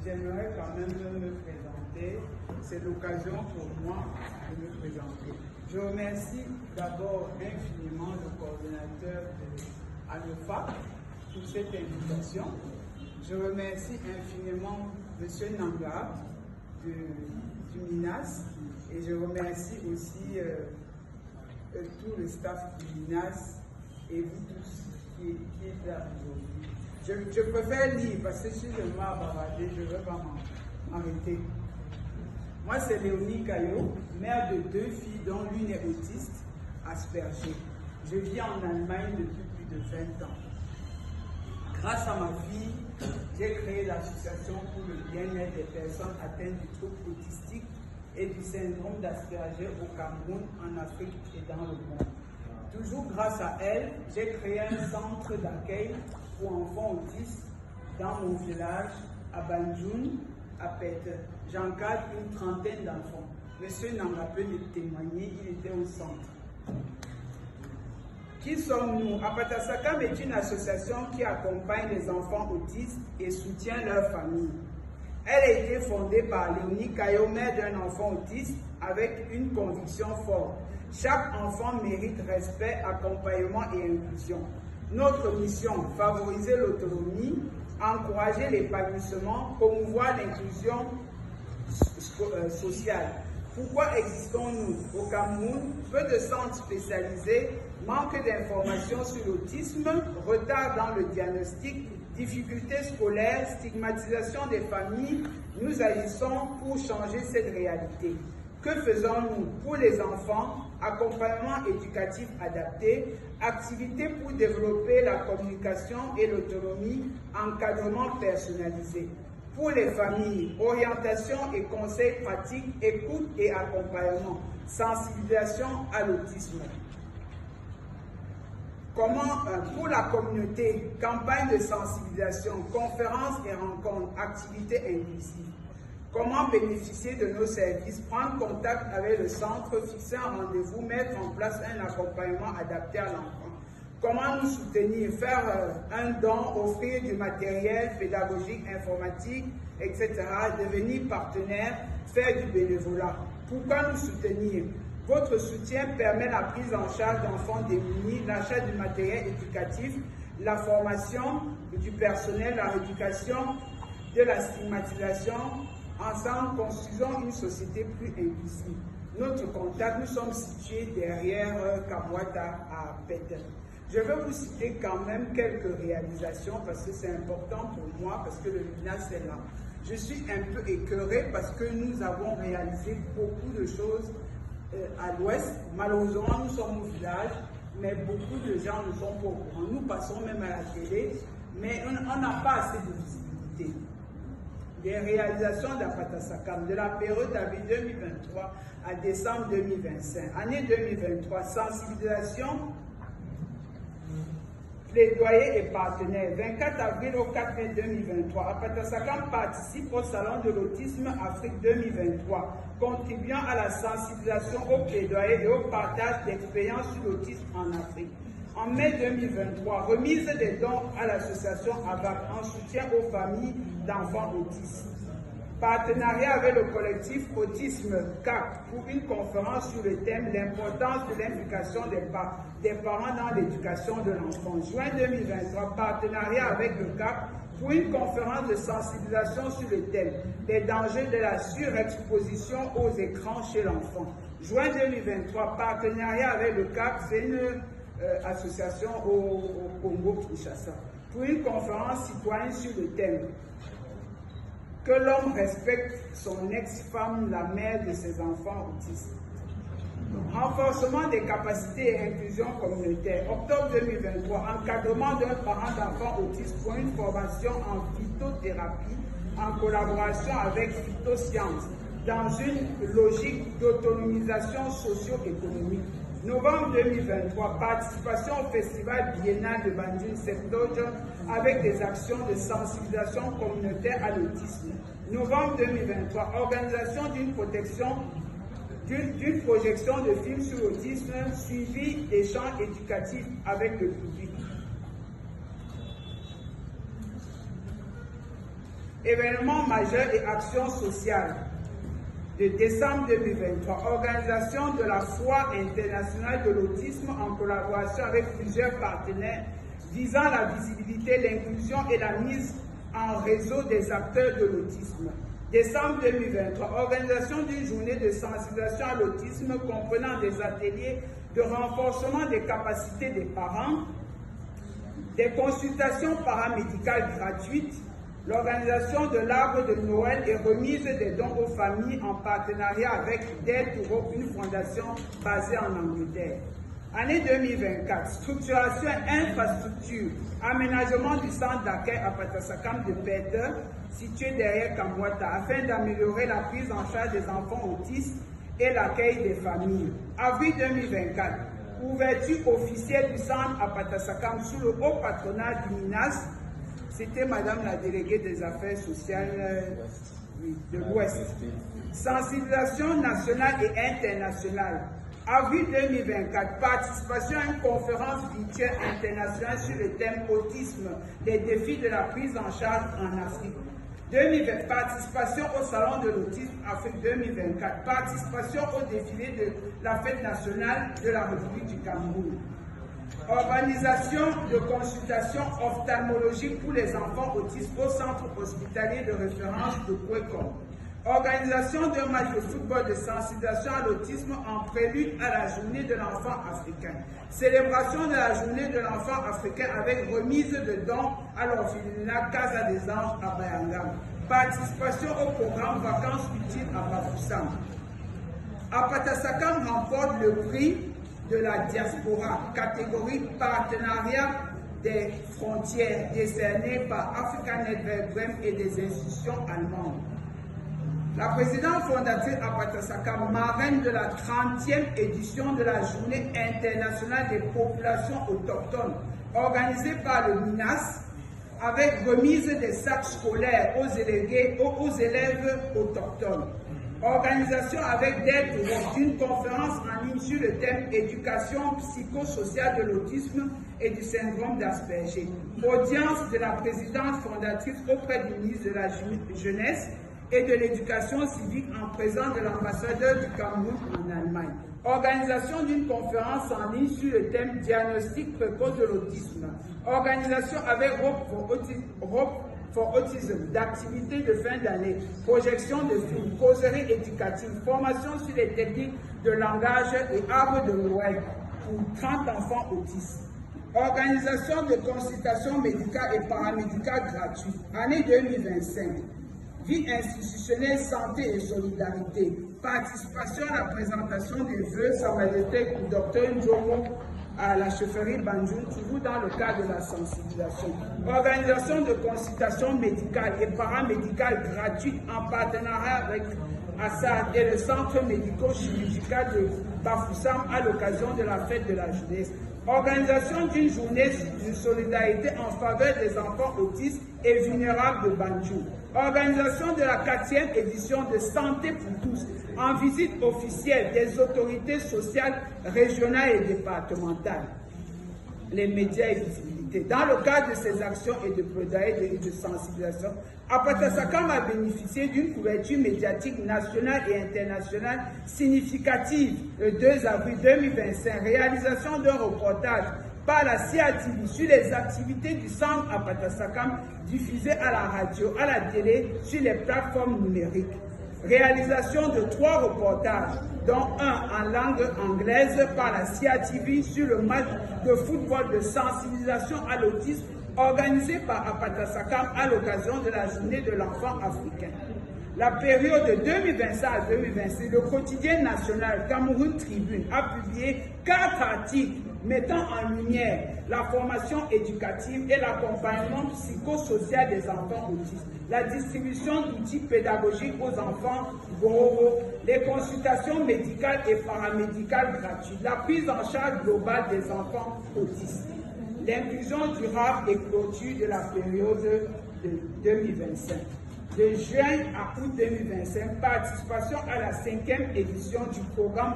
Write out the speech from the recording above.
j'aimerais quand même me présenter. C'est l'occasion pour moi de me présenter. Je remercie d'abord infiniment le coordonnateur de ANEFAC pour cette invitation. Je remercie infiniment M. Nanga du MINAS et je remercie aussi tout le staff du MINAS et vous tous qui êtes là aujourd'hui. Je préfère lire parce que si je me bavarder, je ne vais pas m'arrêter. Moi, c'est Léonie Caillot, mère de 2 filles dont l'une est autiste, Asperger. Je vis en Allemagne depuis plus de 20 ans. Grâce à ma fille, j'ai créé l'association pour le bien-être des personnes atteintes du trouble autistique et du syndrome d'Asperger au Cameroun, en Afrique et dans le monde. Toujours grâce à elle, j'ai créé un centre d'accueil pour enfants autistes dans mon village, à Banjoun, à Pète. J'encadre une trentaine d'enfants. Monsieur Nanga peut le témoigner, il était au centre. Qui sommes-nous? Apatasakam est une association qui accompagne les enfants autistes et soutient leurs familles. Elle a été fondée par Léonie Caillot, mère d'un enfant autiste, avec une conviction forte. Chaque enfant mérite respect, accompagnement et inclusion. Notre mission, favoriser l'autonomie, encourager l'épanouissement, promouvoir l'inclusion sociale. Pourquoi existons-nous? Au Cameroun, peu de centres spécialisés, manque d'informations sur l'autisme, retard dans le diagnostic, difficultés scolaires, stigmatisation des familles, nous agissons pour changer cette réalité. Que faisons-nous pour les enfants? Accompagnement éducatif adapté, activités pour développer la communication et l'autonomie, encadrement personnalisé. Pour les familles, orientation et conseils pratiques, écoute et accompagnement, sensibilisation à l'autisme. Pour la communauté, campagne de sensibilisation, conférences et rencontres, activités inclusives. Comment bénéficier de nos services, prendre contact avec le centre, fixer un rendez-vous, mettre en place un accompagnement adapté à l'enfant. Comment nous soutenir, faire un don, offrir du matériel pédagogique, informatique, etc., devenir partenaire, faire du bénévolat. Pourquoi nous soutenir? Votre soutien permet la prise en charge d'enfants démunis, l'achat du matériel éducatif, la formation du personnel, la rééducation de la stigmatisation. Ensemble, construisons une société plus inclusive. Notre contact, nous sommes situés derrière Kamwata à Pète. Je vais vous citer quand même quelques réalisations parce que c'est important pour moi, parce que le MINAS est là. Je suis un peu écœurée parce que nous avons réalisé beaucoup de choses à l'ouest. Malheureusement, nous sommes au village, mais beaucoup de gens ne sont pas au courant. Nous passons même à la télé, mais on n'a pas assez de visibilité. Des réalisations d'Apatasakam de la période d'avril 2023 à décembre 2025. Année 2023, sensibilisation, plaidoyer et partenaires. 24 avril au 4 mai 2023, Apatasakam participe au Salon de l'autisme Afrique 2023, contribuant à la sensibilisation au plaidoyer et au partage d'expériences sur l'autisme en Afrique. En mai 2023, remise des dons à l'association ABAC en soutien aux familles d'enfants autistes. Partenariat avec le collectif Autisme CAC pour une conférence sur le thème l'importance de l'implication des parents dans l'éducation de l'enfant. Juin 2023, partenariat avec le CAC pour une conférence de sensibilisation sur le thème les dangers de la surexposition aux écrans chez l'enfant. Juin 2023, partenariat avec le CAC, c'est une association au Congo-Kinshasa, pour une conférence citoyenne sur le thème que l'homme respecte son ex-femme, la mère de ses enfants autistes. Renforcement des capacités et inclusion communautaire. Octobre 2023, encadrement d'un parent d'enfant autiste pour une formation en phytothérapie en collaboration avec Phytosciences dans une logique d'autonomisation socio-économique. Novembre 2023, participation au festival biennal de Banjoun Septojo avec des actions de sensibilisation communautaire à l'autisme. Novembre 2023, organisation d'une projection de films sur l'autisme suivi d'échanges éducatifs avec le public. Événements majeurs et actions sociales de décembre 2023. Organisation de la Foire internationale de l'autisme en collaboration avec plusieurs partenaires visant la visibilité, l'inclusion et la mise en réseau des acteurs de l'autisme. Décembre 2023, organisation d'une journée de sensibilisation à l'autisme comprenant des ateliers de renforcement des capacités des parents, des consultations paramédicales gratuites, l'organisation de l'arbre de Noël et remise des dons aux familles en partenariat avec Dead to Hope, une fondation basée en Angleterre. Année 2024, structuration et infrastructure, aménagement du centre d'accueil à Patasakam de Peter, situé derrière Kamwata, afin d'améliorer la prise en charge des enfants autistes et l'accueil des familles. Avril 2024, ouverture officielle du centre à Patasakam sous le haut patronage du MINAS. C'était Madame la déléguée des affaires sociales de l'Ouest. Sensibilisation nationale et internationale. Avril 2024, participation à une conférence virtuelle internationale sur le thème autisme, les défis de la prise en charge en Afrique. 2020, participation au Salon de l'autisme Afrique 2024, participation au défilé de la fête nationale de la République du Cameroun. Organisation de consultation ophtalmologique pour les enfants autistes au centre hospitalier de référence de Kwekon. Organisation d'un match de football de sensibilisation à l'autisme en prélude à la journée de l'enfant africain. Célébration de la journée de l'enfant africain avec remise de dons à l'orphelinat Casa des Anges à Bayangam. Participation au programme Vacances utiles à Bafoussam. Patasakam remporte le prix de la diaspora, catégorie partenariat des frontières, décerné par Africa Network Brem et des institutions allemandes. La présidente fondatrice Patasakam, marraine de la 30e édition de la Journée internationale des populations autochtones, organisée par le MINAS, avec remise des sacs scolaires aux élèves autochtones. Organisation avec d'aide d'une conférence en ligne sur le thème éducation psychosociale de l'autisme et du syndrome d'Asperger. Audience de la présidente fondatrice auprès du ministre de la Jeunesse et de l'éducation civique en présence de l'ambassadeur du Cameroun en Allemagne. Organisation d'une conférence en ligne sur le thème diagnostic précoce de l'autisme. Organisation avec Hope for Autism, d'activités de fin d'année, projection de films, causerie éducative, formation sur les techniques de langage et arbre de Noël pour 30 enfants autistes. Organisation de consultations médicales et paramédicales gratuites. Année 2025. Vie institutionnelle, santé et solidarité. Participation à la présentation des vœux Sa Majesté Dr Njomo à la chefferie Banjoun, toujours dans le cadre de la sensibilisation. Organisation de consultations médicales et paramédicales gratuites en partenariat avec Assad et le centre médico-chirurgical de Bafoussam à l'occasion de la fête de la jeunesse. Organisation d'une journée de solidarité en faveur des enfants autistes et vulnérables de Banjoun. Organisation de la 4e édition de Santé pour tous, en visite officielle des autorités sociales régionales et départementales. Les médias et visibilité. Dans le cadre de ces actions et de plaidoyer de sensibilisation, Patasakam a bénéficié d'une couverture médiatique nationale et internationale significative le 2 avril 2025. Réalisation d'un reportage par la CIATV sur les activités du centre à Patasakam diffusées à la radio, à la télé, sur les plateformes numériques. Réalisation de 3 reportages, dont un en langue anglaise par la CIATV sur le match de football de sensibilisation à l'autisme organisé par Patasakam à l'occasion de la journée de l'enfant africain. La période de 2025 à 2026, le quotidien national Cameroun Tribune a publié 4 articles mettant en lumière la formation éducative et l'accompagnement psychosocial des enfants autistes, la distribution d'outils pédagogiques aux enfants Goro, les consultations médicales et paramédicales gratuites, la prise en charge globale des enfants autistes, l'inclusion durable et clôture de la période de 2025. De juin à août 2025, participation à la 5e édition du programme